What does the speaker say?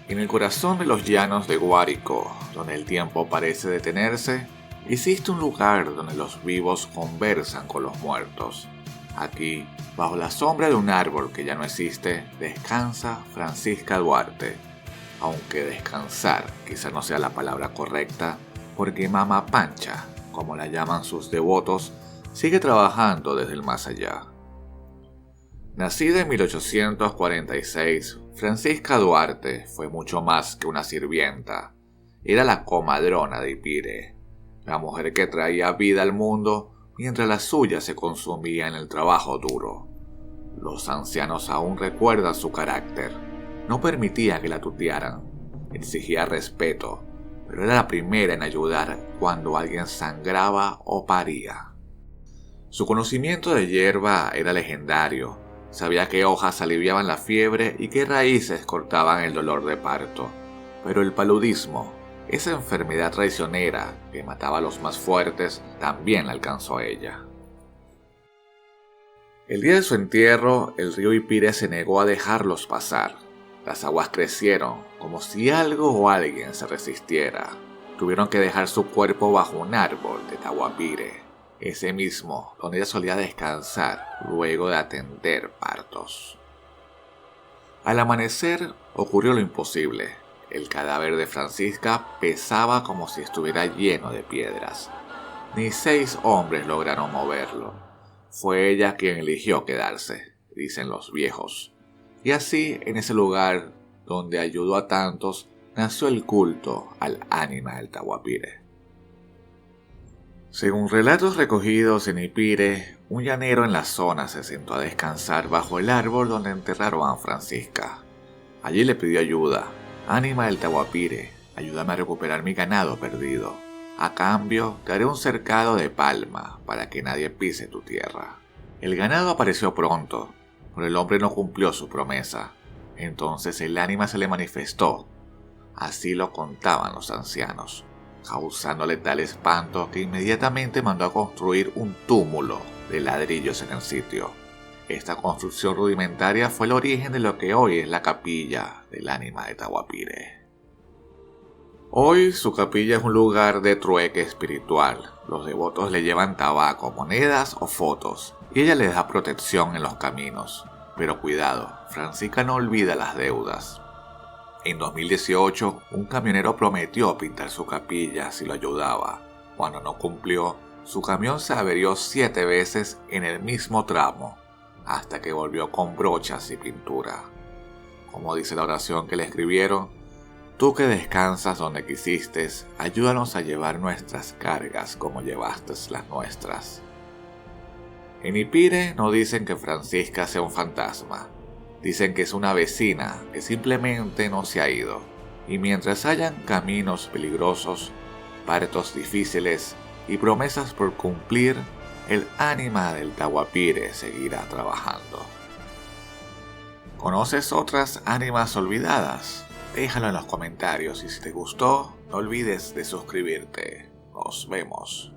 En el corazón de los llanos de Guárico, donde el tiempo parece detenerse, existe un lugar donde los vivos conversan con los muertos. Aquí, bajo la sombra de un árbol que ya no existe, descansa Francisca Duarte. Aunque descansar quizá no sea la palabra correcta, porque Mama Pancha, como la llaman sus devotos, sigue trabajando desde el más allá. Nacida en 1846, Francisca Duarte fue mucho más que una sirvienta. Era la comadrona de Ipire, la mujer que traía vida al mundo mientras la suya se consumía en el trabajo duro. Los ancianos aún recuerdan su carácter. No permitía que la tutearan, exigía respeto, pero era la primera en ayudar cuando alguien sangraba o paría. Su conocimiento de hierba era legendario. Sabía qué hojas aliviaban la fiebre y qué raíces cortaban el dolor de parto. Pero el paludismo, esa enfermedad traicionera que mataba a los más fuertes, también la alcanzó a ella. El día de su entierro, el río Ipire se negó a dejarlos pasar. Las aguas crecieron, como si algo o alguien se resistiera. Tuvieron que dejar su cuerpo bajo un árbol de Tahuapire, ese mismo donde ella solía descansar luego de atender partos. Al amanecer ocurrió lo imposible. El cadáver de Francisca pesaba como si estuviera lleno de piedras. Ni 6 hombres lograron moverlo. Fue ella quien eligió quedarse, dicen los viejos. Y así, en ese lugar donde ayudó a tantos, nació el culto al ánima del Tahuapire. Según relatos recogidos en Ipire, un llanero en la zona se sentó a descansar bajo el árbol donde enterraron a Francisca. Allí le pidió ayuda. Ánima del Tahuapire, ayúdame a recuperar mi ganado perdido. A cambio, te haré un cercado de palma para que nadie pise tu tierra. El ganado apareció pronto, pero el hombre no cumplió su promesa. Entonces el ánima se le manifestó. Así lo contaban los ancianos, causándole tal espanto que inmediatamente mandó a construir un túmulo de ladrillos en el sitio. Esta construcción rudimentaria fue el origen de lo que hoy es la capilla del ánima de Tahuapire. Hoy su capilla es un lugar de trueque espiritual. Los devotos le llevan tabaco, monedas o fotos, y ella les da protección en los caminos. Pero cuidado, Francisca no olvida las deudas. En 2018, un camionero prometió pintar su capilla si lo ayudaba. Cuando no cumplió, su camión se averió 7 veces en el mismo tramo, hasta que volvió con brochas y pintura. Como dice la oración que le escribieron, tú que descansas donde quisiste, ayúdanos a llevar nuestras cargas como llevaste las nuestras. En Ipire no dicen que Francisca sea un fantasma. Dicen que es una vecina que simplemente no se ha ido. Y mientras hayan caminos peligrosos, partos difíciles y promesas por cumplir, el ánima del Tahuapire seguirá trabajando. ¿Conoces otras ánimas olvidadas? Déjalo en los comentarios y si te gustó, no olvides de suscribirte. Nos vemos.